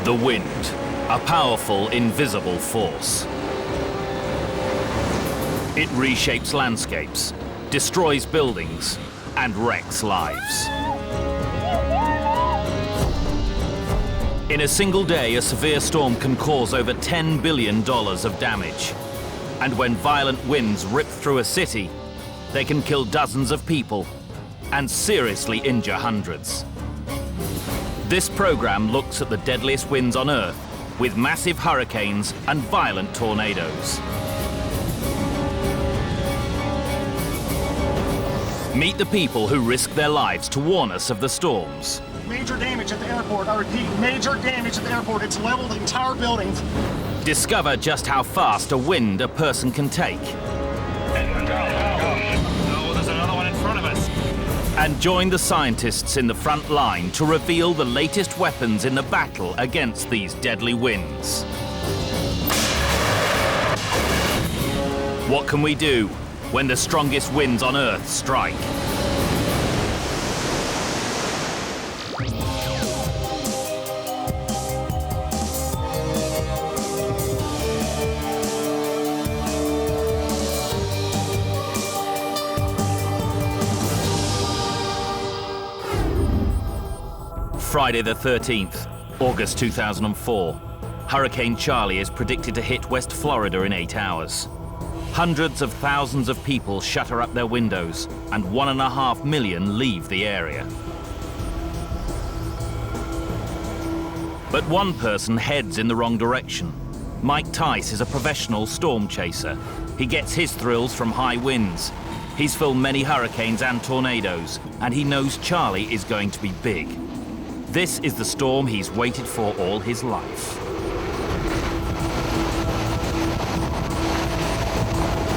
The wind, a powerful, invisible force. It reshapes landscapes, destroys buildings, and wrecks lives. In a single day, a severe storm can cause over $10 billion of damage. And when violent winds rip through a city, they can kill dozens of people and seriously injure hundreds. This program looks at the deadliest winds on Earth, with massive hurricanes and violent tornadoes. Meet the people who risk their lives to warn us of the storms. Major damage at the airport. I repeat, major damage at the airport. It's leveled the entire building. Discover just how fast a wind a person can take. No, there's another one in front of us. And join the scientists in the front line to reveal the latest weapons in the battle against these deadly winds. What can we do when the strongest winds on Earth strike? Friday the 13th, August 2004. Hurricane Charlie is predicted to hit West Florida in 8 hours. Hundreds of thousands of people shutter up their windows, and 1.5 million leave the area. But one person heads in the wrong direction. Mike Tice is a professional storm chaser. He gets his thrills from high winds. He's filmed many hurricanes and tornadoes, and he knows Charlie is going to be big. This is the storm he's waited for all his life.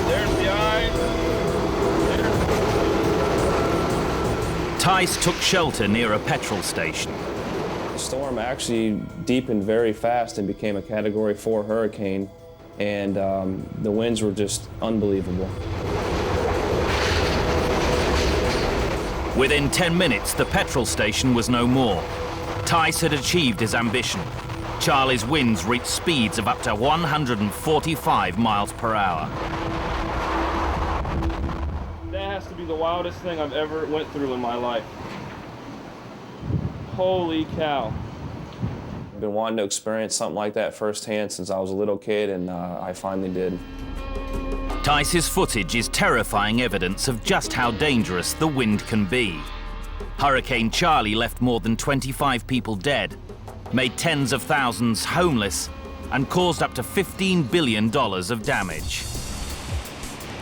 There's the eye. Tice took shelter near a petrol station. The storm actually deepened very fast and became a Category 4 hurricane, and the winds were just unbelievable. Within 10 minutes, the petrol station was no more. Tice had achieved his ambition. Charlie's winds reached speeds of up to 145 miles per hour. That has to be the wildest thing I've ever went through in my life. Holy cow. I've been wanting to experience something like that firsthand since I was a little kid, and I finally did. Tice's footage is terrifying evidence of just how dangerous the wind can be. Hurricane Charlie left more than 25 people dead, made tens of thousands homeless, and caused up to $15 billion of damage.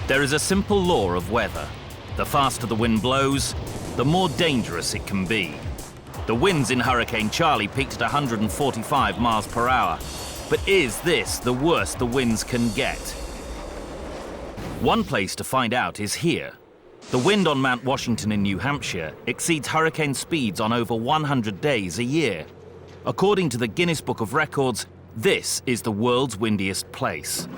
There is a simple law of weather. The faster the wind blows, the more dangerous it can be. The winds in Hurricane Charlie peaked at 145 miles per hour. But is this the worst the winds can get? One place to find out is here. The wind on Mount Washington in New Hampshire exceeds hurricane speeds on over 100 days a year. According to the Guinness Book of Records, this is the world's windiest place.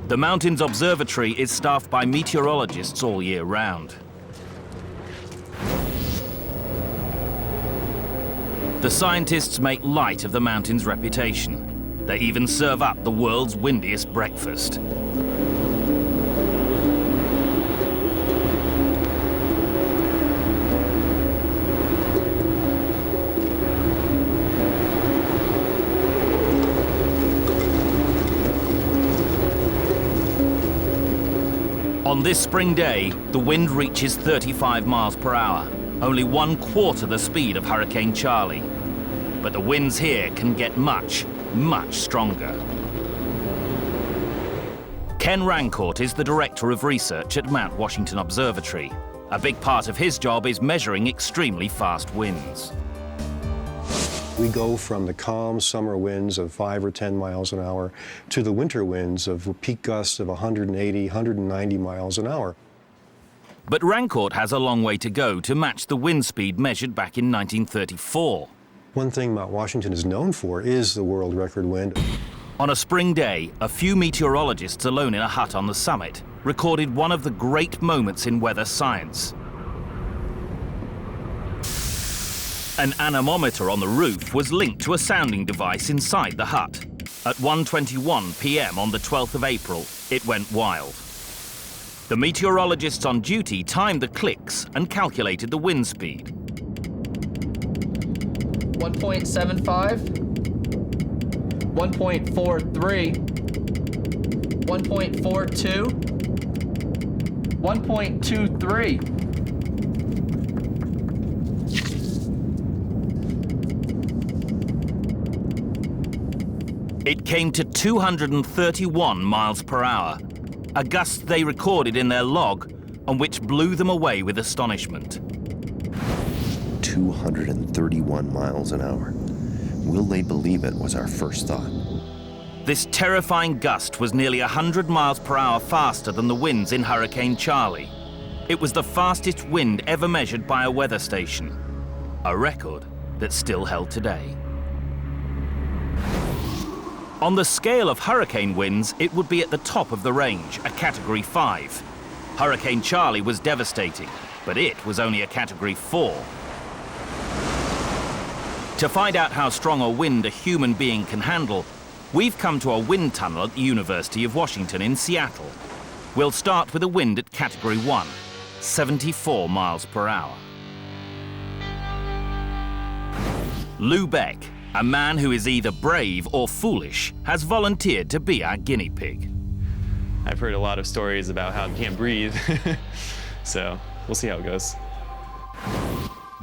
The mountain's observatory is staffed by meteorologists all year round. The scientists make light of the mountain's reputation. They even serve up the world's windiest breakfast. On this spring day, the wind reaches 35 miles per hour, only 1/4 the speed of Hurricane Charlie. But the winds here can get much, much stronger. Ken Rancourt is the director of research at Mount Washington Observatory. A big part of his job is measuring extremely fast winds. We go from the calm summer winds of 5 or 10 miles an hour to the winter winds of peak gusts of 180, 190 miles an hour. But Rancourt has a long way to go to match the wind speed measured back in 1934. One thing Mount Washington is known for is the world record wind. On a spring day, a few meteorologists alone in a hut on the summit recorded one of the great moments in weather science. An anemometer on the roof was linked to a sounding device inside the hut. At 1:21 p.m. on the 12th of April, it went wild. The meteorologists on duty timed the clicks and calculated the wind speed. 1.75, 1.43, 1.42, 1.23. It came to 231 miles per hour, a gust they recorded in their log and which blew them away with astonishment. 231 miles an hour. Will they believe it, was our first thought. This terrifying gust was nearly 100 miles per hour faster than the winds in Hurricane Charlie. It was the fastest wind ever measured by a weather station, a record that's still held today. On the scale of hurricane winds, it would be at the top of the range, a Category 5. Hurricane Charlie was devastating, but it was only a Category 4. To find out how strong a wind a human being can handle, we've come to a wind tunnel at the University of Washington in Seattle. We'll start with a wind at Category 1, 74 miles per hour. Lou Beck, a man who is either brave or foolish, has volunteered to be our guinea pig. I've heard a lot of stories about how he can't breathe, so we'll see how it goes.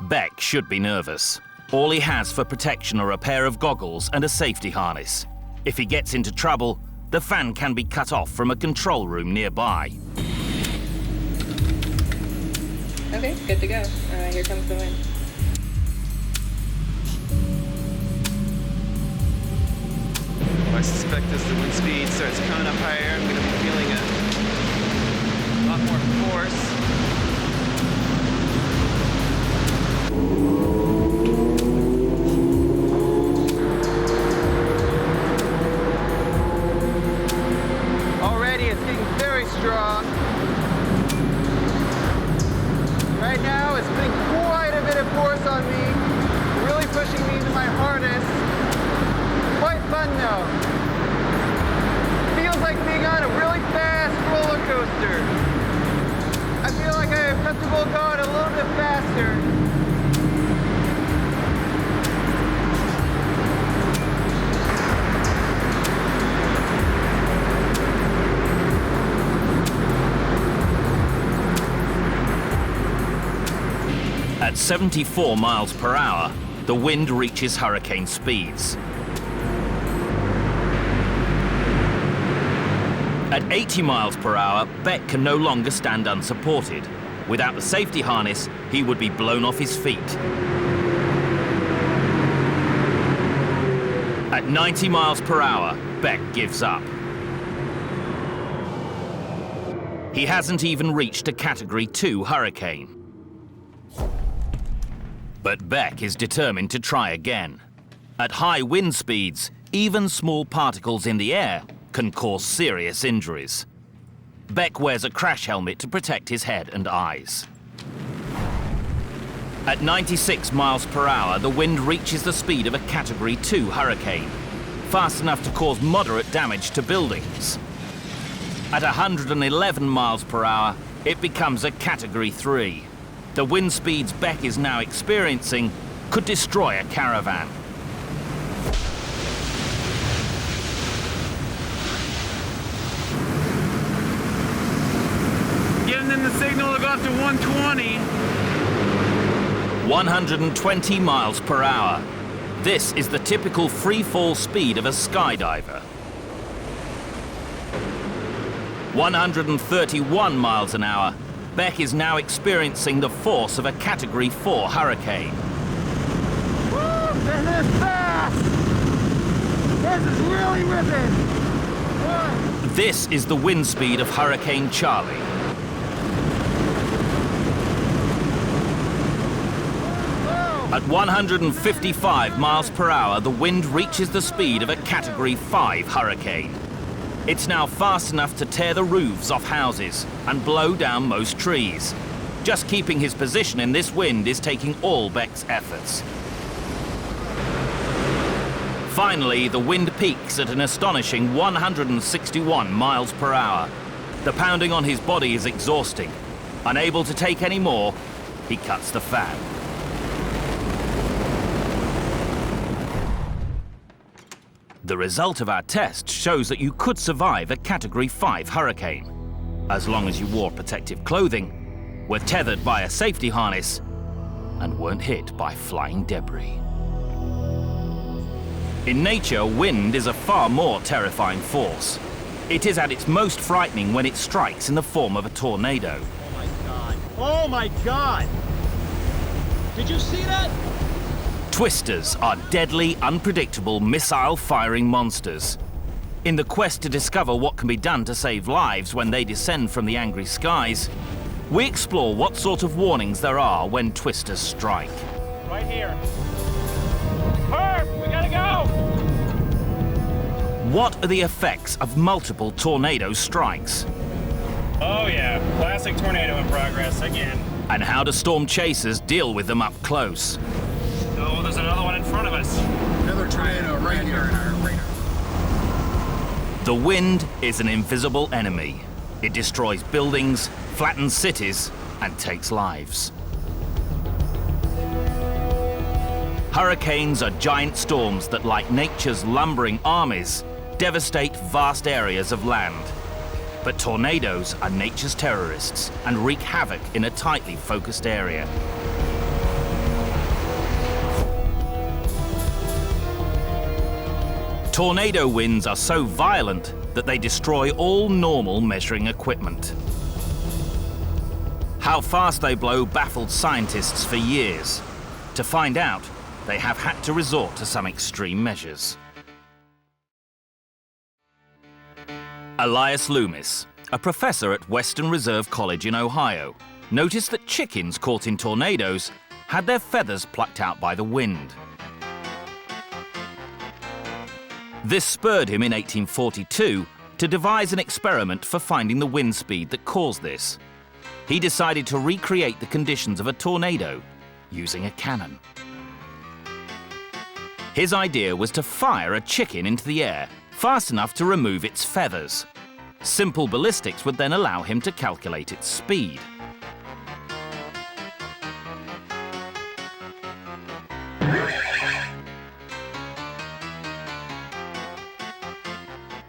Beck should be nervous. All he has for protection are a pair of goggles and a safety harness. If he gets into trouble, the fan can be cut off from a control room nearby. Okay, good to go. Here comes the wind. I suspect as the wind speed starts coming up higher, I'm going to be feeling a lot more force. Already it's getting very strong. Right now it's putting quite a bit of force on me, really pushing me into my harness. Quite fun though. Feels like being on a really fast roller coaster. I feel like I am comfortable going a little bit faster. At 74 miles per hour, the wind reaches hurricane speeds. At 80 miles per hour, Beck can no longer stand unsupported. Without the safety harness, he would be blown off his feet. At 90 miles per hour, Beck gives up. He hasn't even reached a Category 2 hurricane. But Beck is determined to try again. At high wind speeds, even small particles in the air can cause serious injuries. Beck wears a crash helmet to protect his head and eyes. At 96 miles per hour, the wind reaches the speed of a Category 2 hurricane, fast enough to cause moderate damage to buildings. At 111 miles per hour, it becomes a Category 3. The wind speeds Beck is now experiencing could destroy a caravan. Giving them the signal to go up to 120. 120 miles per hour. This is the typical free fall speed of a skydiver. 131 miles an hour. Beck is now experiencing the force of a Category 4 hurricane. Woo! This is fast! This is really ripping! Whoa. This is the wind speed of Hurricane Charlie. At 155 miles per hour, the wind reaches the speed of a Category 5 hurricane. It's now fast enough to tear the roofs off houses and blow down most trees. Just keeping his position in this wind is taking all Beck's efforts. Finally, the wind peaks at an astonishing 161 miles per hour. The pounding on his body is exhausting. Unable to take any more, he cuts the fan. The result of our test shows that you could survive a Category 5 hurricane, as long as you wore protective clothing, were tethered by a safety harness, and weren't hit by flying debris. In nature, wind is a far more terrifying force. It is at its most frightening when it strikes in the form of a tornado. Oh my God. Oh my God! Did you see that? Twisters are deadly, unpredictable, missile-firing monsters. In the quest to discover what can be done to save lives when they descend from the angry skies, we explore what sort of warnings there are when twisters strike. Right here. Herb, we gotta go! What are the effects of multiple tornado strikes? Oh yeah, classic tornado in progress again. And how do storm chasers deal with them up close? Oh, there's another one in front of us. Another tornado right here in our radar. The wind is an invisible enemy. It destroys buildings, flattens cities, and takes lives. Hurricanes are giant storms that, like nature's lumbering armies, devastate vast areas of land. But tornadoes are nature's terrorists and wreak havoc in a tightly focused area. Tornado winds are so violent that they destroy all normal measuring equipment. How fast they blow baffled scientists for years. To find out, they have had to resort to some extreme measures. Elias Loomis, a professor at Western Reserve College in Ohio, noticed that chickens caught in tornadoes had their feathers plucked out by the wind. This spurred him in 1842 to devise an experiment for finding the wind speed that caused this. He decided to recreate the conditions of a tornado using a cannon. His idea was to fire a chicken into the air fast enough to remove its feathers. Simple ballistics would then allow him to calculate its speed.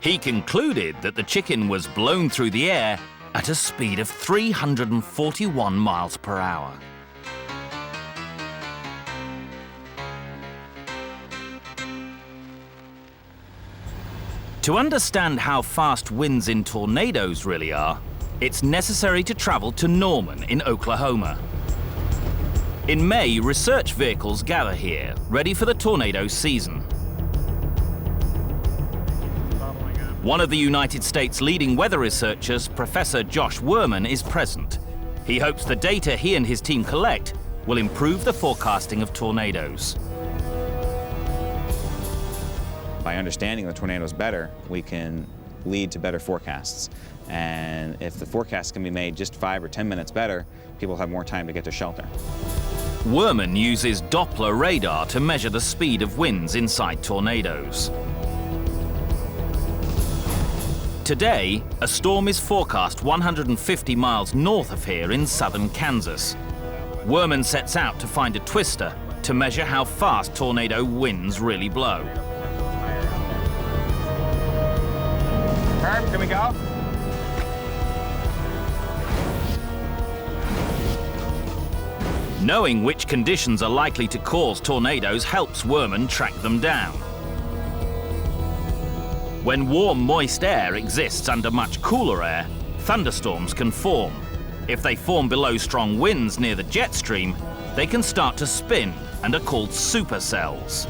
He concluded that the chicken was blown through the air at a speed of 341 miles per hour. To understand how fast winds in tornadoes really are, it's necessary to travel to Norman in Oklahoma. In May, research vehicles gather here, ready for the tornado season. One of the United States' leading weather researchers, Professor Josh Werman, is present. He hopes the data he and his team collect will improve the forecasting of tornadoes. By understanding the tornadoes better, we can lead to better forecasts. And if the forecast can be made just 5 or 10 minutes better, people have more time to get to shelter. Werman uses Doppler radar to measure the speed of winds inside tornadoes. Today, a storm is forecast 150 miles north of here in southern Kansas. Werman sets out to find a twister to measure how fast tornado winds really blow. Herb, can we go? Knowing which conditions are likely to cause tornadoes helps Werman track them down. When warm, moist air exists under much cooler air, thunderstorms can form. If they form below strong winds near the jet stream, they can start to spin and are called supercells.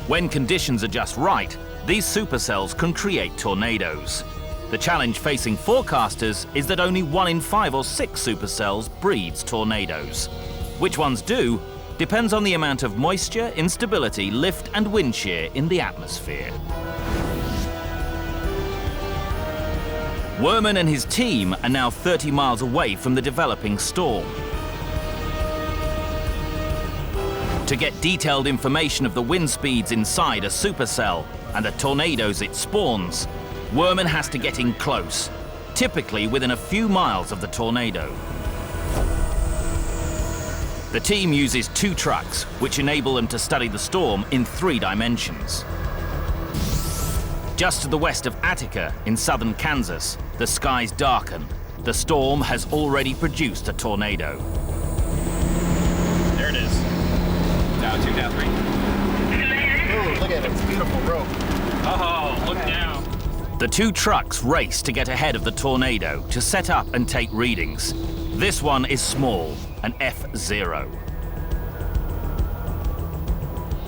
When conditions are just right, these supercells can create tornadoes. The challenge facing forecasters is that only 1 in 5 or 6 supercells breeds tornadoes. Which ones do depends on the amount of moisture, instability, lift and wind shear in the atmosphere. Werman and his team are now 30 miles away from the developing storm. To get detailed information of the wind speeds inside a supercell and the tornadoes it spawns, Werman has to get in close, typically within a few miles of the tornado. The team uses 2 trucks, which enable them to study the storm in 3 dimensions. Just to the west of Attica, in southern Kansas, the skies darken. The storm has already produced a tornado. There it is. Down 2, down 3. Ooh, look at it. It's a beautiful rope. Oh, look now. The 2 trucks race to get ahead of the tornado to set up and take readings. This one is small, an F0.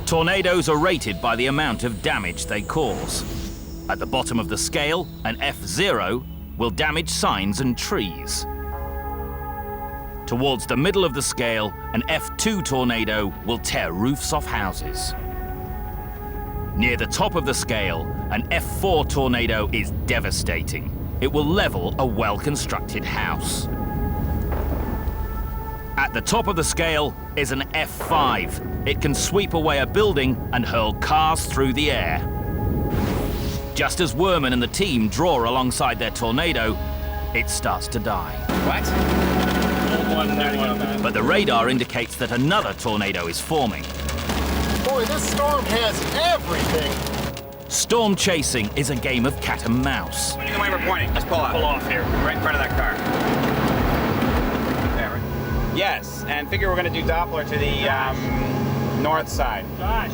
Tornadoes are rated by the amount of damage they cause. At the bottom of the scale, an F0 will damage signs and trees. Towards the middle of the scale, an F2 tornado will tear roofs off houses. Near the top of the scale, an F4 tornado is devastating. It will level a well-constructed house. At the top of the scale is an F5. It can sweep away a building and hurl cars through the air. Just as Werman and the team draw alongside their tornado, it starts to die. What? But the radar indicates that another tornado is forming. Boy, this storm has everything. Storm chasing is a game of cat and mouse. Pointing the way we're pointing. Let's pull off. Pull off here. Right in front of that car. There. Yes, and figure we're going to do Doppler to the north side. Josh,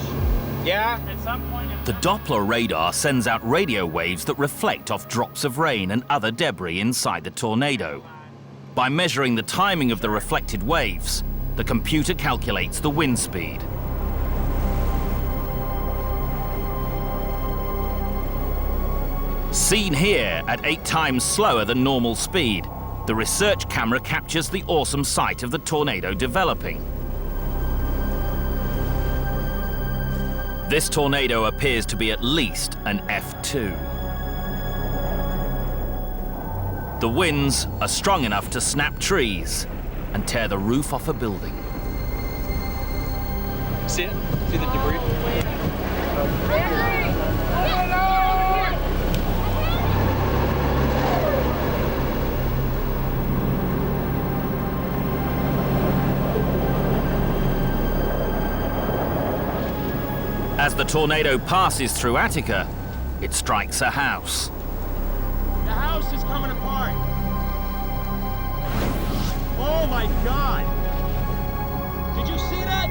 Yeah? at some point... The Doppler radar sends out radio waves that reflect off drops of rain and other debris inside the tornado. By measuring the timing of the reflected waves, the computer calculates the wind speed. Seen here at 8 times slower than normal speed, the research camera captures the awesome sight of the tornado developing. This tornado appears to be at least an F2. The winds are strong enough to snap trees and tear the roof off a building. See it? See the debris? As the tornado passes through Attica, it strikes a house. The house is coming apart. Oh my God. Did you see that?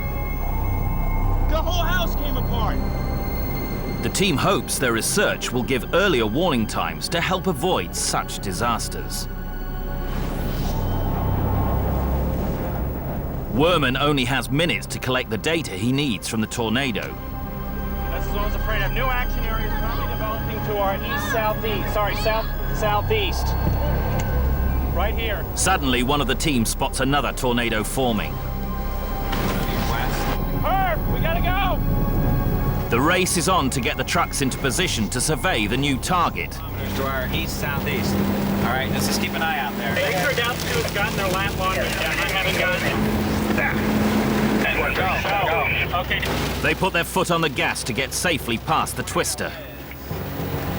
The whole house came apart. The team hopes their research will give earlier warning times to help avoid such disasters. Werman only has minutes to collect the data he needs from the tornado. That's as I was afraid of. New action areas currently developing to our east-southeast. Sorry, south-southeast. Right here. Suddenly, one of the team spots another tornado forming. Herb, we gotta go! The race is on to get the trucks into position to survey the new target. To our east-southeast. All right, let's just keep an eye out there. Make sure altitude has gotten their lap on it. Yeah, I haven't gotten it. Go. Okay. They put their foot on the gas to get safely past the twister.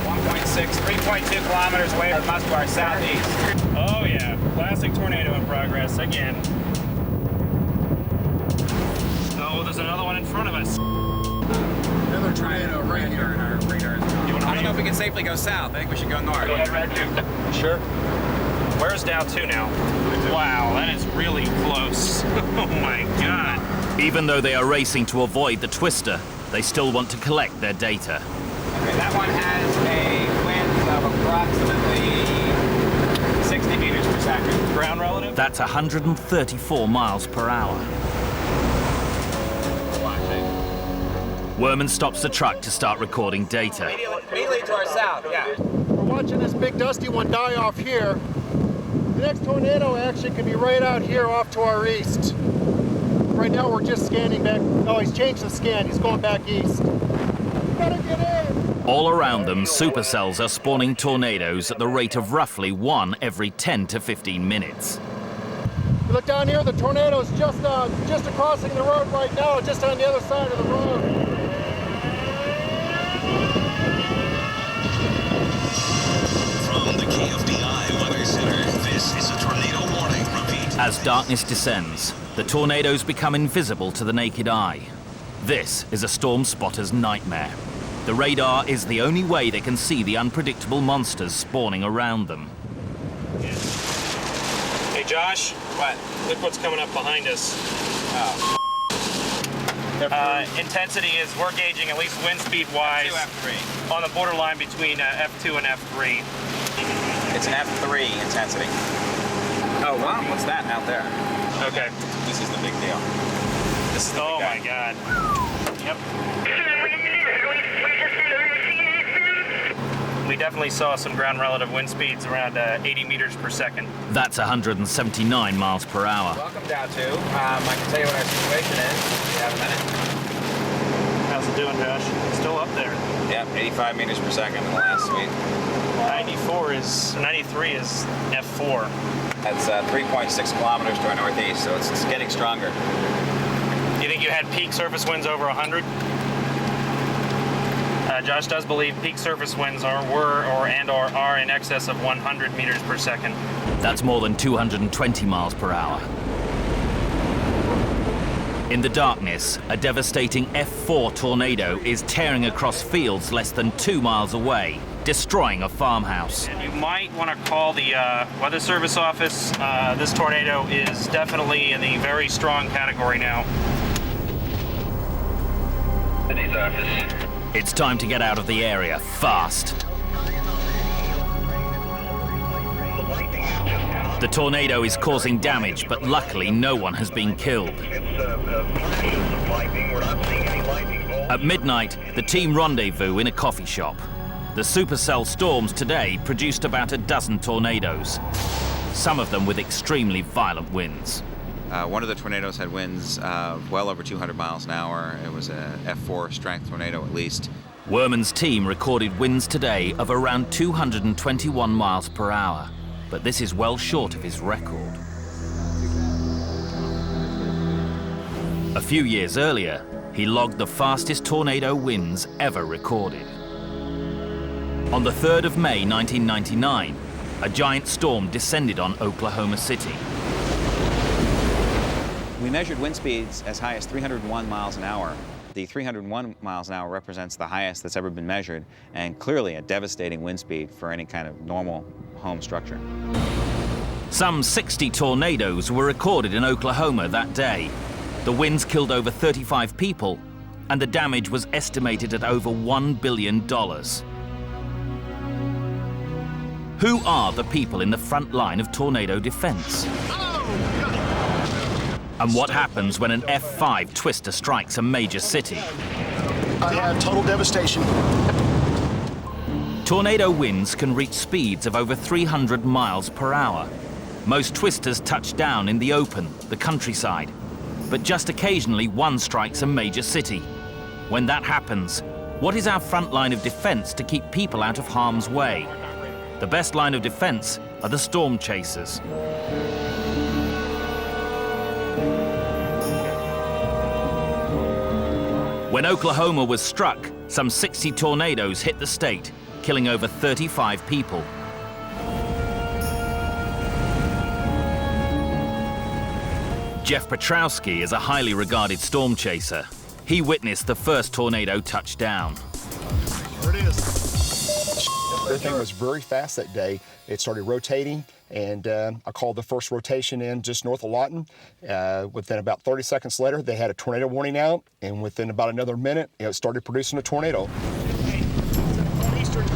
1.6, 3.2 kilometers away from us to our southeast. Oh yeah, classic tornado in progress again. Oh, there's another one in front of us. Another tornado right here in our radar. I don't know if we can safely go south. I think we should go north. Go ahead, Red 2. Sure. Where's down 2 now? Wow, that is really close. Oh my God. Even though they are racing to avoid the twister, they still want to collect their data. Okay, that one has a wind of approximately 60 meters per second. Ground relative? That's 134 miles per hour. Werman stops the truck to start recording data. Immediately to our south, yeah. We're watching this big dusty one die off here. The next tornado actually could be right out here off to our east. Right now we're just scanning back. Oh, he's changed the scan. He's going back east. We gotta get in! All around them, supercells are spawning tornadoes at the rate of roughly 1 every 10 to 15 minutes. Look down here, the tornado's just crossing the road right now, just on the other side of the road. From the KFDI Weather Center, this is a tornado warning. Repeat. As darkness descends, the tornadoes become invisible to the naked eye. This is a storm spotter's nightmare. The radar is the only way they can see the unpredictable monsters spawning around them. Hey, Josh. What? Look what's coming up behind us. Oh. Intensity is, we're gauging at least wind speed wise F2, F3. on the borderline between F2 and F3. It's an F3 intensity. Oh, wow. What's that out there? Okay. This is the big deal. This is the Oh big my guy. God. Yep. We definitely saw some ground relative wind speeds around 80 meters per second. That's 179 miles per hour. Welcome, Dow 2. I can tell you what our situation is. You have a minute? How's it doing, Josh? Still up there. Yep, 85 meters per second in the last sweep. 93 is F4. That's 3.6 kilometers to our northeast, so it's getting stronger. Do you think you had peak surface winds over 100? Josh does believe peak surface winds are in excess of 100 meters per second. That's more than 220 miles per hour. In the darkness, a devastating F4 tornado is tearing across fields less than 2 miles away, destroying a farmhouse. And you might want to call the Weather Service office. This tornado is definitely in the very strong category now. City's office. It's time to get out of the area, fast. The tornado is causing damage, but luckily no one has been killed. At midnight, the team rendezvous in a coffee shop. The supercell storms today produced about a dozen tornadoes, some of them with extremely violent winds. One of the tornadoes had winds well over 200 miles an hour. It was a F4 strength tornado at least. Werman's team recorded winds today of around 221 miles per hour, but this is well short of his record. A few years earlier, he logged the fastest tornado winds ever recorded. On the 3rd of May 1999, a giant storm descended on Oklahoma City. We measured wind speeds as high as 301 miles an hour. The 301 miles an hour represents the highest that's ever been measured, and clearly a devastating wind speed for any kind of normal home structure. Some 60 tornadoes were recorded in Oklahoma that day. The winds killed over 35 people, and the damage was estimated at over $1 billion. Who are the people in the front line of tornado defense? And what happens when an F5 twister strikes a major city? I have total devastation. Tornado winds can reach speeds of over 300 miles per hour. Most twisters touch down in the open, the countryside. But just occasionally one strikes a major city. When that happens, what is our front line of defense to keep people out of harm's way? The best line of defense are the storm chasers. When Oklahoma was struck, some 60 tornadoes hit the state, killing over 35 people. Jeff Petrowski is a highly regarded storm chaser. He witnessed the first tornado touch down. There it is. Everything was very fast that day. It started rotating, and I called the first rotation in just north of Lawton. Within about 30 seconds later, they had a tornado warning out, and within about another minute, it started producing a tornado. Eastern,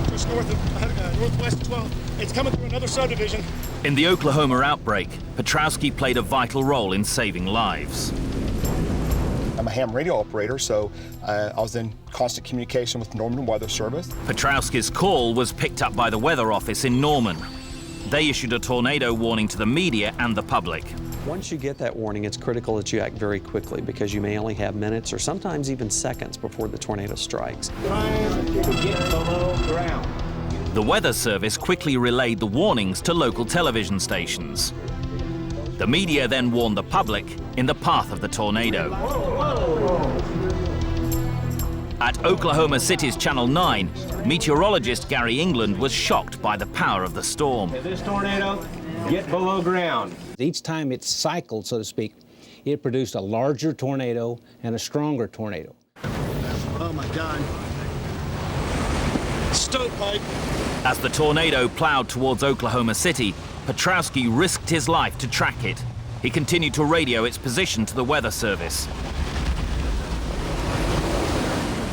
just north of northwest 12. It's coming through another subdivision. In the Oklahoma outbreak, Petrowski played a vital role in saving lives. I'm a ham radio operator, so I was in constant communication with Norman Weather Service. Petrowski's call was picked up by the weather office in Norman. They issued a tornado warning to the media and the public. Once you get that warning, it's critical that you act very quickly because you may only have minutes or sometimes even seconds before the tornado strikes. Get below ground. The Weather Service quickly relayed the warnings to local television stations. The media then warned the public in the path of the tornado. At Oklahoma City's Channel 9, meteorologist Gary England was shocked by the power of the storm. This tornado, get below ground. Each time it cycled, so to speak, it produced a larger tornado and a stronger tornado. Oh my God. Stovepipe. As the tornado plowed towards Oklahoma City, Petrowski risked his life to track it. He continued to radio its position to the Weather Service.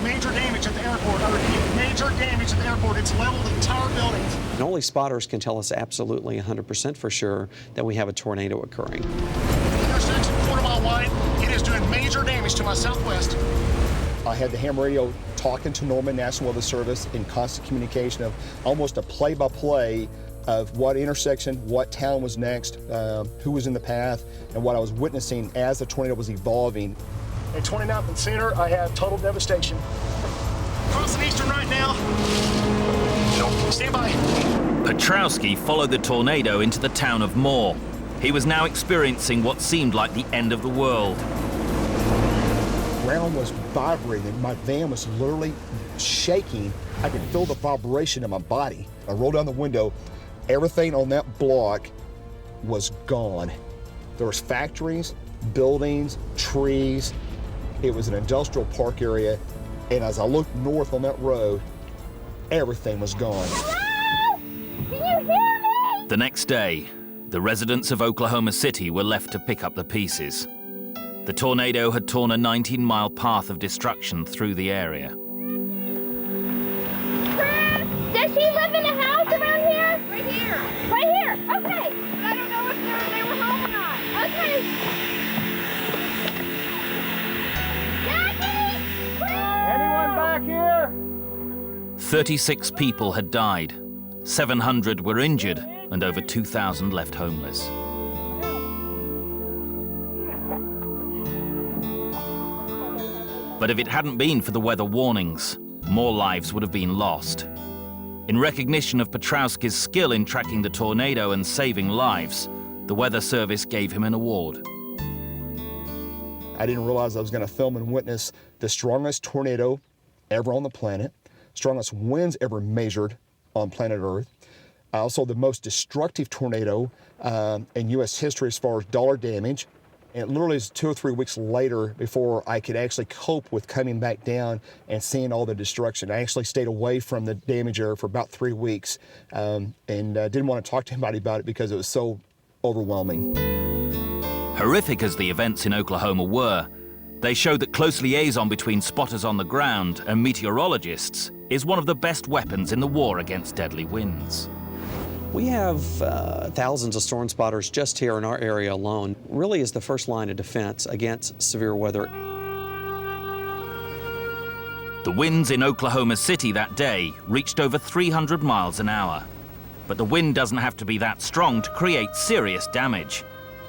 Major damage at the airport. I repeat, major damage at the airport. It's leveled entire buildings. And only spotters can tell us absolutely 100% for sure that we have a tornado occurring. Intersection, quarter-mile wide. It is doing major damage to my southwest. I had the ham radio talking to Norman National Weather Service in constant communication of almost a play-by-play of what intersection, what town was next, who was in the path, and what I was witnessing as the tornado was evolving. At 29th and Center, I have total devastation. Crossing eastern right now. Stand by. Petrowski followed the tornado into the town of Moore. He was now experiencing what seemed like the end of the world. Ground was vibrating. My van was literally shaking. I could feel the vibration in my body. I rolled down the window. Everything on that block was gone. There was factories, buildings, trees. It was an industrial park area. And as I looked north on that road, everything was gone. Hello? Can you hear me? The next day, the residents of Oklahoma City were left to pick up the pieces. The tornado had torn a 19-mile path of destruction through the area. Chris, does he live in a house around here? Right here. Right here? Okay. But I don't know if they were home or not. Okay. Jackie! Chris! Anyone back here? 36 people had died, 700 were injured, and over 2,000 left homeless. But if it hadn't been for the weather warnings, more lives would have been lost. In recognition of Petrowski's skill in tracking the tornado and saving lives, the Weather Service gave him an award. I didn't realize I was going to film and witness the strongest tornado ever on the planet, strongest winds ever measured on planet Earth, also the most destructive tornado in U.S. history as far as dollar damage. And it literally was 2 or 3 weeks later before I could actually cope with coming back down and seeing all the destruction. I actually stayed away from the damage area for about 3 weeks and didn't want to talk to anybody about it because it was so overwhelming. Horrific as the events in Oklahoma were, they showed that close liaison between spotters on the ground and meteorologists is one of the best weapons in the war against deadly winds. We have thousands of storm spotters just here in our area alone. Really is the first line of defense against severe weather. The winds in Oklahoma City that day reached over 300 miles an hour. But the wind doesn't have to be that strong to create serious damage.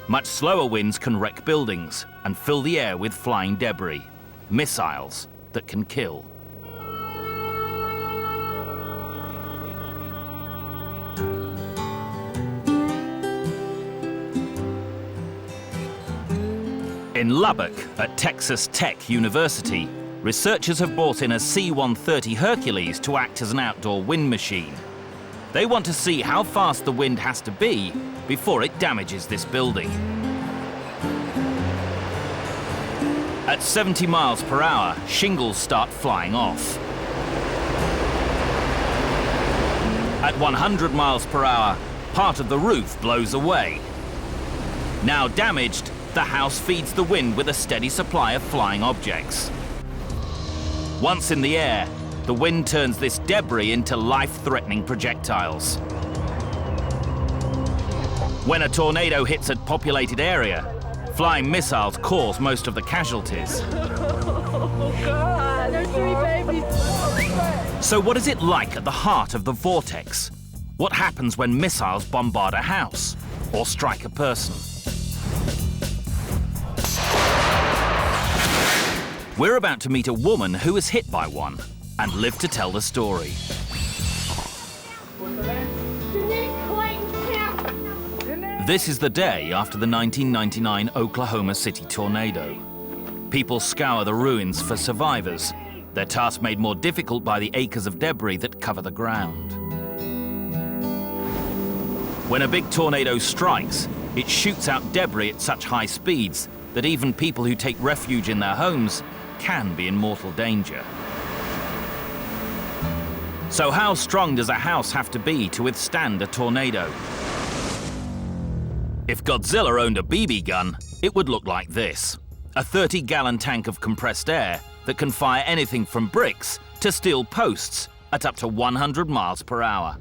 Much slower winds can wreck buildings and fill the air with flying debris, missiles that can kill. In Lubbock, at Texas Tech University, researchers have brought in a C-130 Hercules to act as an outdoor wind machine. They want to see how fast the wind has to be before it damages this building. At 70 miles per hour, shingles start flying off. At 100 miles per hour, part of the roof blows away. Now damaged, the house feeds the wind with a steady supply of flying objects. Once in the air, the wind turns this debris into life-threatening projectiles. When a tornado hits a populated area, flying missiles cause most of the casualties. Oh, God. There's 3 babies. So what is it like at the heart of the vortex? What happens when missiles bombard a house or strike a person? We're about to meet a woman who was hit by one and lived to tell the story. This is the day after the 1999 Oklahoma City tornado. People scour the ruins for survivors, their task made more difficult by the acres of debris that cover the ground. When a big tornado strikes, it shoots out debris at such high speeds that even people who take refuge in their homes can be in mortal danger. So how strong does a house have to be to withstand a tornado? If Godzilla owned a BB gun, it would look like this. A 30-gallon tank of compressed air that can fire anything from bricks to steel posts at up to 100 miles per hour.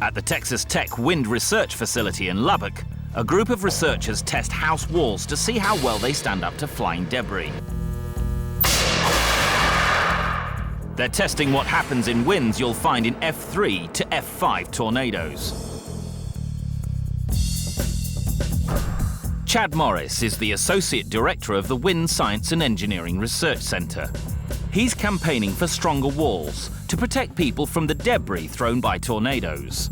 At the Texas Tech Wind Research Facility in Lubbock, a group of researchers test house walls to see how well they stand up to flying debris. They're testing what happens in winds you'll find in F3 to F5 tornadoes. Chad Morris is the Associate Director of the Wind Science and Engineering Research Center. He's campaigning for stronger walls to protect people from the debris thrown by tornadoes.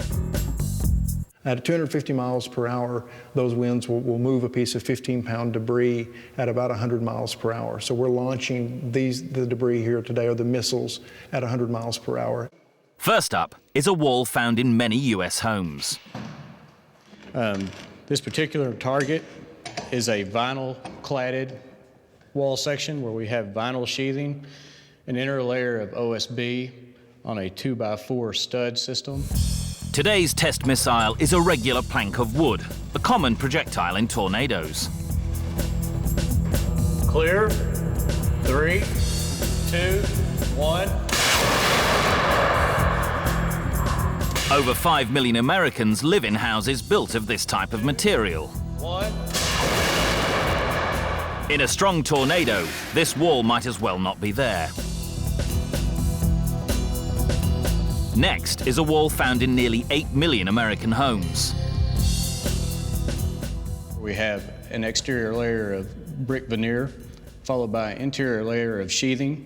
At 250 miles per hour, those winds will move a piece of 15-pound debris at about 100 miles per hour. So we're launching the debris here today, or the missiles, at 100 miles per hour. First up is a wall found in many U.S. homes. This particular target is a vinyl-cladded wall section where we have vinyl sheathing, an inner layer of OSB on a 2x4 stud system. Today's test missile is a regular plank of wood, a common projectile in tornadoes. Clear. 3, 2, 1. Over 5 million Americans live in houses built of this type of material. 1. In a strong tornado, this wall might as well not be there. Next is a wall found in nearly 8 million American homes. We have an exterior layer of brick veneer, followed by an interior layer of sheathing,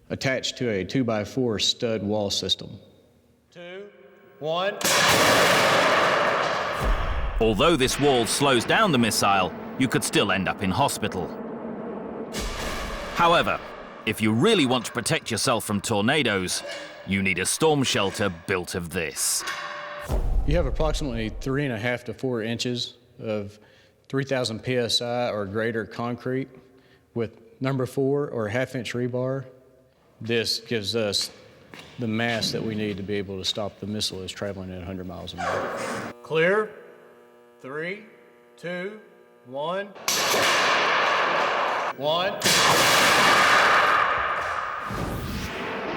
attached to a 2x4 stud wall system. 2, 1. Although this wall slows down the missile, you could still end up in hospital. However, if you really want to protect yourself from tornadoes, you need a storm shelter built of this. You have approximately 3.5 to 4 inches of 3,000 PSI or greater concrete with number 4 or half-inch rebar. This gives us the mass that we need to be able to stop the missile as traveling at 100 miles an hour. Clear. 3, 2, 1. 1.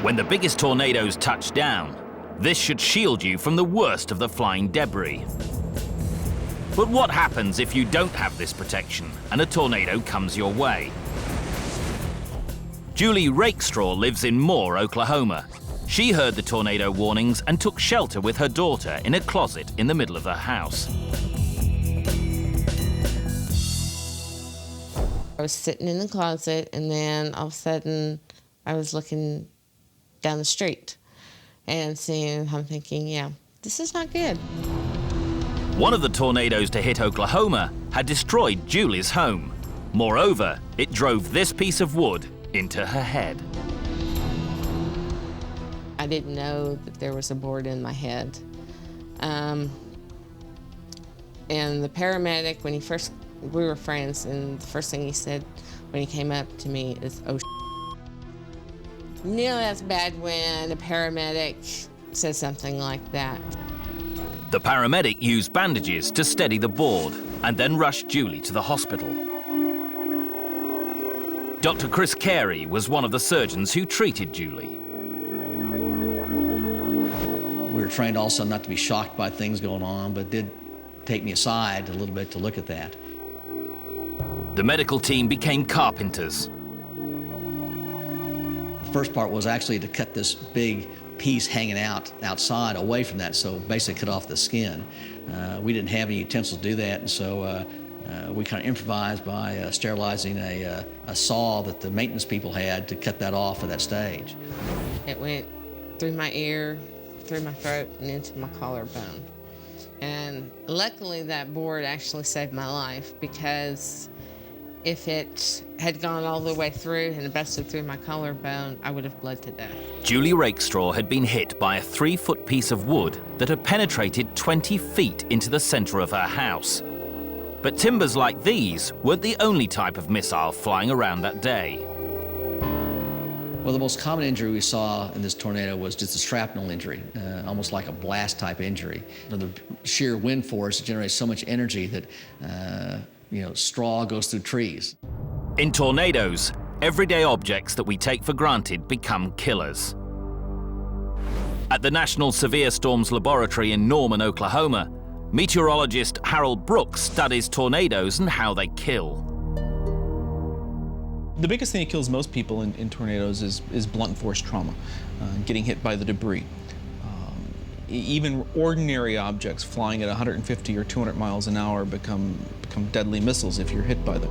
When the biggest tornadoes touch down, this should shield you from the worst of the flying debris. But what happens if you don't have this protection and a tornado comes your way? Julie Rakestraw lives in Moore, Oklahoma. She heard the tornado warnings and took shelter with her daughter in a closet in the middle of her house. I was sitting in the closet, and then all of a sudden I was looking down the street and I'm thinking, yeah, this is not good. One of the tornadoes to hit Oklahoma had destroyed Julie's home. Moreover, it drove this piece of wood into her head. I didn't know that there was a board in my head. And the paramedic, we were friends, and the first thing he said when he came up to me is, "Oh, you know that's bad when a paramedic says something like that." The paramedic used bandages to steady the board and then rushed Julie to the hospital. Dr. Chris Carey was one of the surgeons who treated Julie. We were trained also not to be shocked by things going on, but did take me aside a little bit to look at that. The medical team became carpenters. The first part was actually to cut this big piece hanging outside away from that, so basically cut off the skin. We didn't have any utensils to do that, and so we kind of improvised by sterilizing a saw that the maintenance people had to cut that off at that stage. It went through my ear, through my throat and into my collarbone. And luckily that board actually saved my life, because if it had gone all the way through and busted through my collarbone, I would have bled to death. Julie Rakestraw had been hit by a 3-foot piece of wood that had penetrated 20 feet into the center of her house. But timbers like these weren't the only type of missile flying around that day. Well, the most common injury we saw in this tornado was just a shrapnel injury, almost like a blast type injury. The sheer wind force generates so much energy that straw goes through trees. In tornadoes, everyday objects that we take for granted become killers. At the National Severe Storms Laboratory in Norman, Oklahoma, meteorologist Harold Brooks studies tornadoes and how they kill. The biggest thing that kills most people in tornadoes is blunt force trauma, getting hit by the debris. Even ordinary objects flying at 150 or 200 miles an hour become deadly missiles if you're hit by them.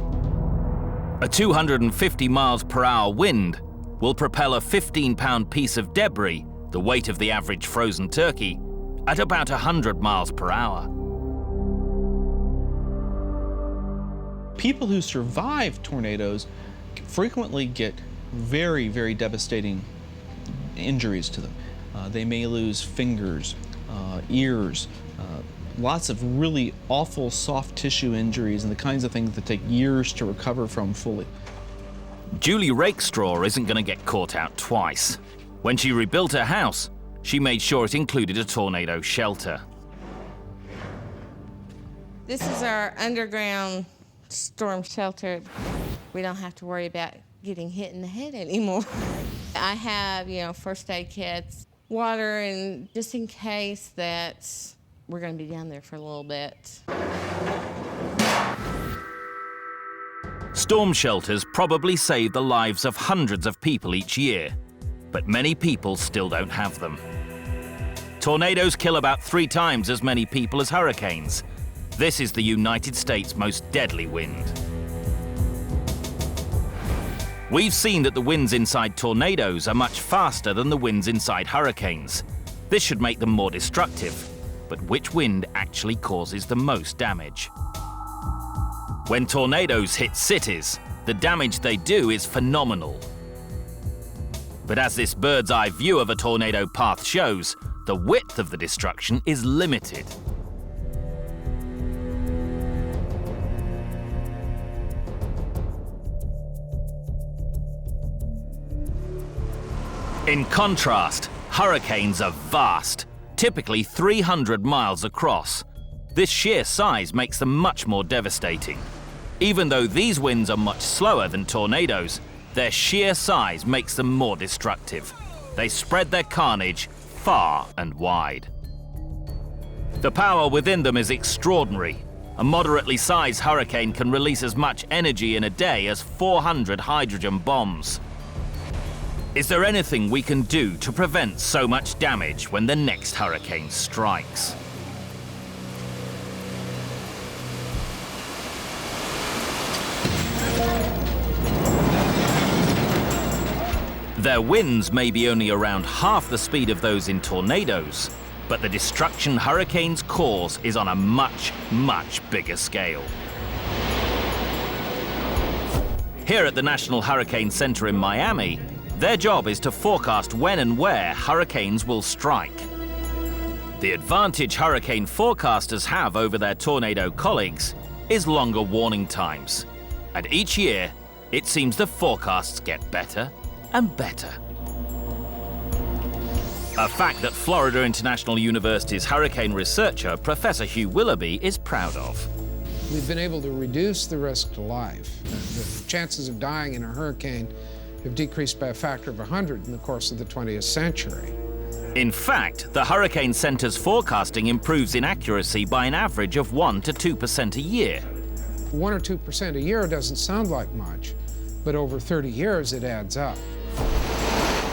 A 250 miles per hour wind will propel a 15-pound piece of debris, the weight of the average frozen turkey, at about 100 miles per hour. People who survive tornadoes frequently get very, very devastating injuries to them. They may lose fingers, ears, lots of really awful soft tissue injuries and the kinds of things that take years to recover from fully. Julie Rakestraw isn't going to get caught out twice. When she rebuilt her house, she made sure it included a tornado shelter. This is our underground storm shelter. We don't have to worry about getting hit in the head anymore. I have, first aid kits, water, and just in case that we're going to be down there for a little bit. Storm shelters probably save the lives of hundreds of people each year, but many people still don't have them. Tornadoes kill about 3 times as many people as hurricanes. This is the United States' most deadly wind. We've seen that the winds inside tornadoes are much faster than the winds inside hurricanes. This should make them more destructive. But which wind actually causes the most damage? When tornadoes hit cities, the damage they do is phenomenal. But as this bird's eye view of a tornado path shows, the width of the destruction is limited. In contrast, hurricanes are vast, typically 300 miles across. This sheer size makes them much more devastating. Even though these winds are much slower than tornadoes, their sheer size makes them more destructive. They spread their carnage far and wide. The power within them is extraordinary. A moderately sized hurricane can release as much energy in a day as 400 hydrogen bombs. Is there anything we can do to prevent so much damage when the next hurricane strikes? Their winds may be only around half the speed of those in tornadoes, but the destruction hurricanes cause is on a much, much bigger scale. Here at the National Hurricane Center in Miami, their job is to forecast when and where hurricanes will strike. The advantage hurricane forecasters have over their tornado colleagues is longer warning times. And each year, it seems the forecasts get better and better. A fact that Florida International University's hurricane researcher, Professor Hugh Willoughby, is proud of. We've been able to reduce the risk to life. The chances of dying in a hurricane have decreased by a factor of 100 in the course of the 20th century. In fact, the Hurricane Center's forecasting improves in accuracy by an average of 1 to 2% a year. 1 or 2% a year doesn't sound like much, but over 30 years it adds up.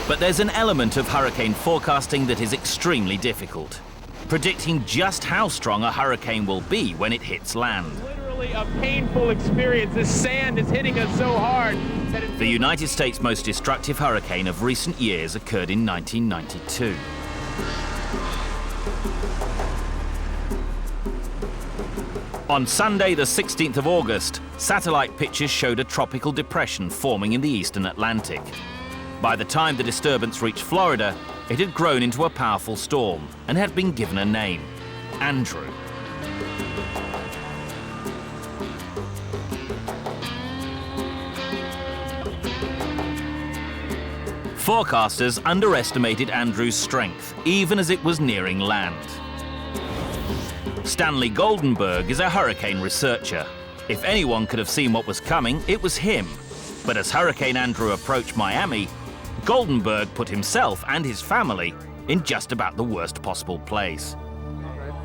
But there's an element of hurricane forecasting that is extremely difficult. Predicting just how strong a hurricane will be when it hits land. Literally a painful experience. This sand is hitting us so hard that The United States' most destructive hurricane of recent years occurred in 1992. On Sunday, the 16th of August, satellite pictures showed a tropical depression forming in the eastern Atlantic. By the time the disturbance reached Florida, it had grown into a powerful storm and had been given a name, Andrew. Forecasters underestimated Andrew's strength, even as it was nearing land. Stanley Goldenberg is a hurricane researcher. If anyone could have seen what was coming, it was him. But as Hurricane Andrew approached Miami, Goldenberg put himself and his family in just about the worst possible place.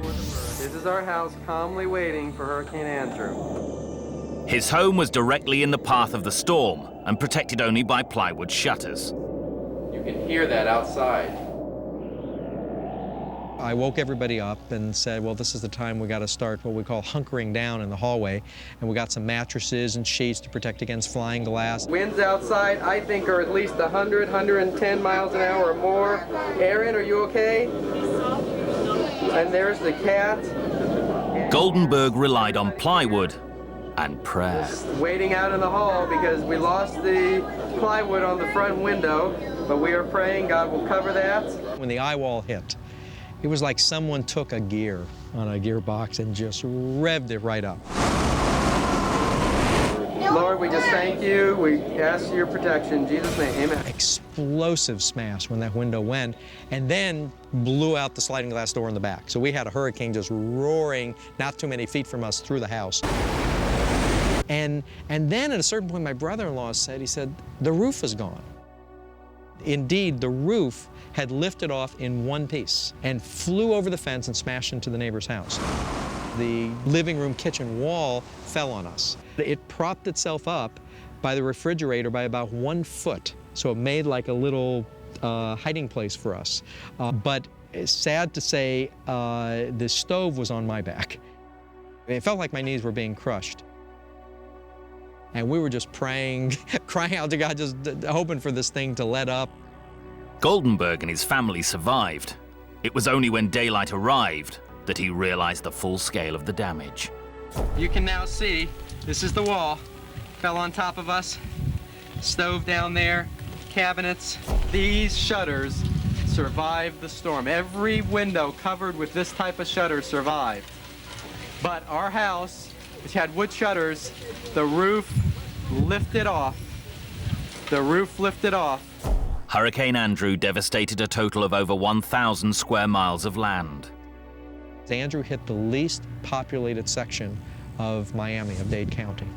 This is our house calmly waiting for Hurricane Andrew. His home was directly in the path of the storm and protected only by plywood shutters. You can hear that outside. I woke everybody up and said, well, this is the time we got to start what we call hunkering down in the hallway. And we got some mattresses and sheets to protect against flying glass. Winds outside, I think, are at least 100, 110 miles an hour or more. Aaron, are you okay? And there's the cat. Goldenberg relied on plywood and prayer. Waiting out in the hall because we lost the plywood on the front window, but we are praying God will cover that. When the eye wall hit, it was like someone took a gear on a gearbox and just revved it right up. Lord, we just thank you. We ask your protection. In Jesus' name, amen. Explosive smash when that window went, and then blew out the sliding glass door in the back. So we had a hurricane just roaring not too many feet from us through the house. And then at a certain point, my brother-in-law said, he said, the roof is gone. Indeed, the roof had lifted off in one piece and flew over the fence and smashed into the neighbor's house. The living room kitchen wall fell on us. It propped itself up by the refrigerator by about 1 foot, so it made like a little hiding place for us. But it's sad to say, the stove was on my back. It felt like my knees were being crushed. And we were just praying, crying out to God, just hoping for this thing to let up. Goldenberg and his family survived. It was only when daylight arrived that he realized the full scale of the damage. You can now see, this is the wall. Fell on top of us. Stove down there, cabinets. These shutters survived the storm. Every window covered with this type of shutter survived. But our house, which had wood shutters, the roof lifted off. The roof lifted off. Hurricane Andrew devastated a total of over 1,000 square miles of land. Andrew hit the least populated section of Miami, of Dade County.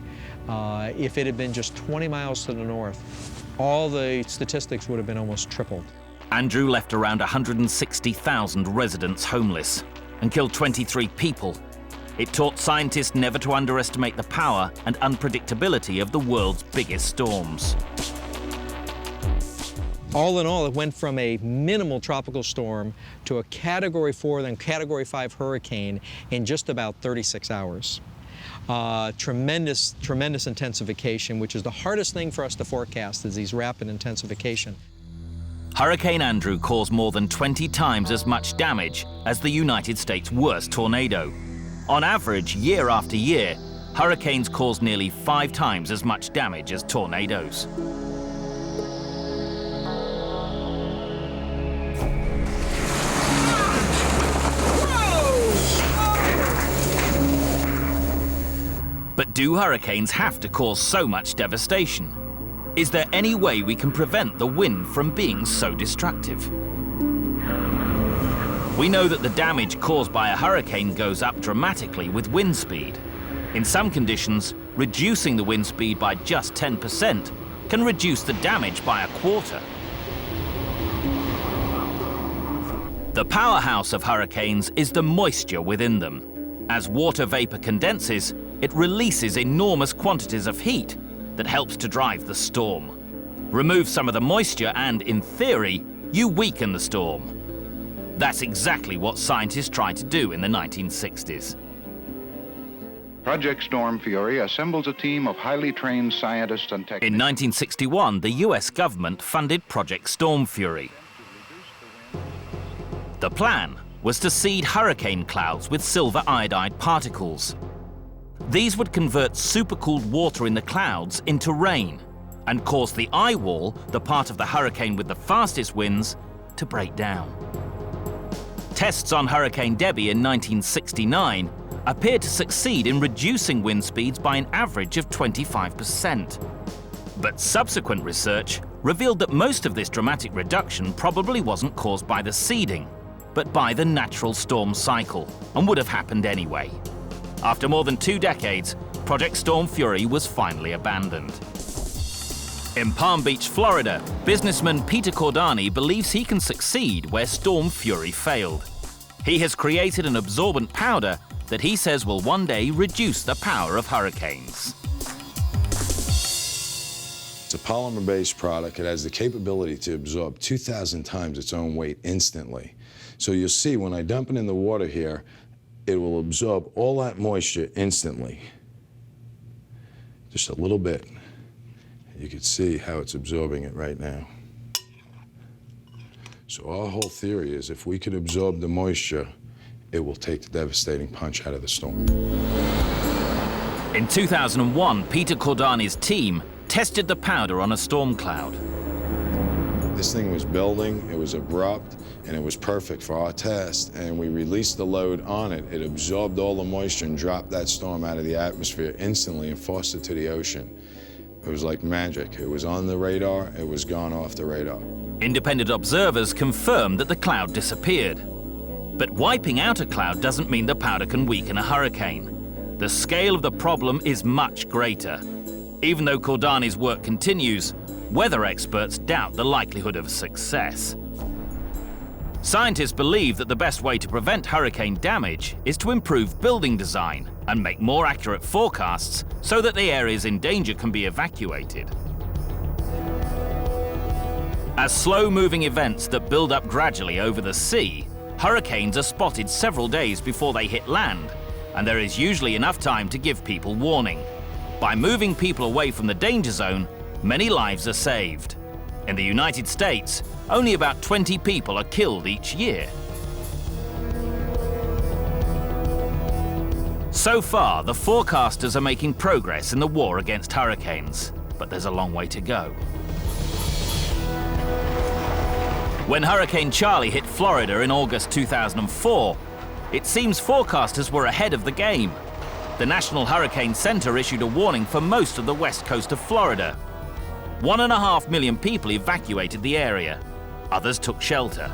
If it had been just 20 miles to the north, all the statistics would have been almost tripled. Andrew left around 160,000 residents homeless and killed 23 people. It taught scientists never to underestimate the power and unpredictability of the world's biggest storms. All in all, it went from a minimal tropical storm to a Category 4, then Category 5 hurricane in just about 36 hours. Tremendous intensification, which is the hardest thing for us to forecast, is these rapid intensification. Hurricane Andrew caused more than 20 times as much damage as the United States' worst tornado. On average, year after year, hurricanes cause nearly 5 times as much damage as tornadoes. But do hurricanes have to cause so much devastation? Is there any way we can prevent the wind from being so destructive? We know that the damage caused by a hurricane goes up dramatically with wind speed. In some conditions, reducing the wind speed by just 10% can reduce the damage by a quarter. The powerhouse of hurricanes is the moisture within them. As water vapor condenses, it releases enormous quantities of heat that helps to drive the storm. Remove some of the moisture and, in theory, you weaken the storm. That's exactly what scientists tried to do in the 1960s. Project Storm Fury assembles a team of highly trained scientists and technicians. In 1961, the US government funded Project Storm Fury. The plan was to seed hurricane clouds with silver iodide particles. These would convert supercooled water in the clouds into rain and cause the eye wall, the part of the hurricane with the fastest winds, to break down. Tests on Hurricane Debbie in 1969 appeared to succeed in reducing wind speeds by an average of 25%. But subsequent research revealed that most of this dramatic reduction probably wasn't caused by the seeding, but by the natural storm cycle, and would have happened anyway. After more than 2 decades, Project Storm Fury was finally abandoned. In Palm Beach, Florida, businessman Peter Cordani believes he can succeed where Storm Fury failed. He has created an absorbent powder that he says will one day reduce the power of hurricanes. It's a polymer-based product. It has the capability to absorb 2,000 times its own weight instantly. So you'll see when I dump it in the water here, it will absorb all that moisture instantly. Just a little bit. You can see how it's absorbing it right now. So our whole theory is if we could absorb the moisture, it will take the devastating punch out of the storm. In 2001, Peter Cordani's team tested the powder on a storm cloud. This thing was building, it was abrupt, and it was perfect for our test. And we released the load on it. It absorbed all the moisture and dropped that storm out of the atmosphere instantly and forced it to the ocean. It was like magic. It was on the radar, it was gone off the radar. Independent observers confirmed that the cloud disappeared. But wiping out a cloud doesn't mean the powder can weaken a hurricane. The scale of the problem is much greater. Even though Cordani's work continues, weather experts doubt the likelihood of success. Scientists believe that the best way to prevent hurricane damage is to improve building design and make more accurate forecasts so that the areas in danger can be evacuated. As slow-moving events that build up gradually over the sea, hurricanes are spotted several days before they hit land, and there is usually enough time to give people warning. By moving people away from the danger zone, many lives are saved. In the United States, only about 20 people are killed each year. So far, the forecasters are making progress in the war against hurricanes, but there's a long way to go. When Hurricane Charlie hit Florida in August 2004, it seems forecasters were ahead of the game. The National Hurricane Center issued a warning for most of the west coast of Florida. 1.5 million people evacuated the area. Others took shelter.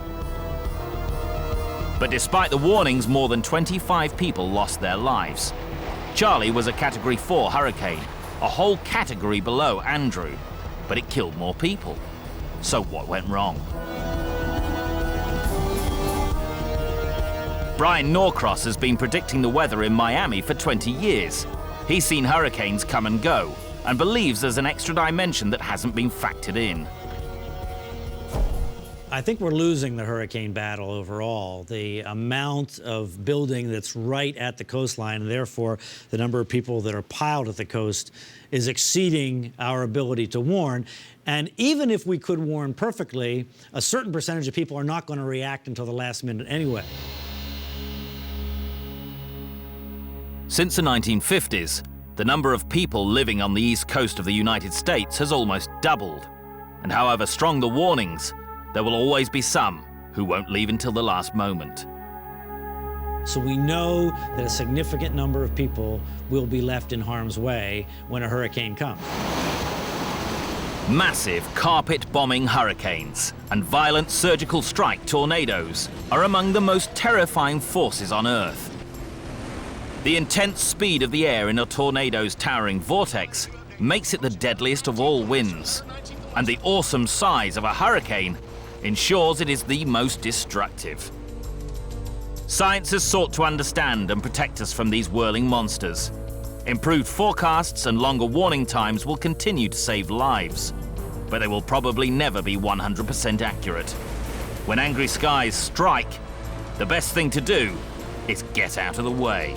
But despite the warnings, more than 25 people lost their lives. Charlie was a Category 4 hurricane, a whole category below Andrew, but it killed more people. So what went wrong? Brian Norcross has been predicting the weather in Miami for 20 years. He's seen hurricanes come and go and believes there's an extra dimension that hasn't been factored in. I think we're losing the hurricane battle overall. The amount of building that's right at the coastline, and therefore the number of people that are piled at the coast, is exceeding our ability to warn. And even if we could warn perfectly, a certain percentage of people are not going to react until the last minute anyway. Since the 1950s, the number of people living on the east coast of the United States has almost doubled. And however strong the warnings, there will always be some who won't leave until the last moment. So we know that a significant number of people will be left in harm's way when a hurricane comes. Massive carpet-bombing hurricanes and violent surgical strike tornadoes are among the most terrifying forces on Earth. The intense speed of the air in a tornado's towering vortex makes it the deadliest of all winds, and the awesome size of a hurricane ensures it is the most destructive. Science has sought to understand and protect us from these whirling monsters. Improved forecasts and longer warning times will continue to save lives, but they will probably never be 100% accurate. When angry skies strike, the best thing to do is get out of the way.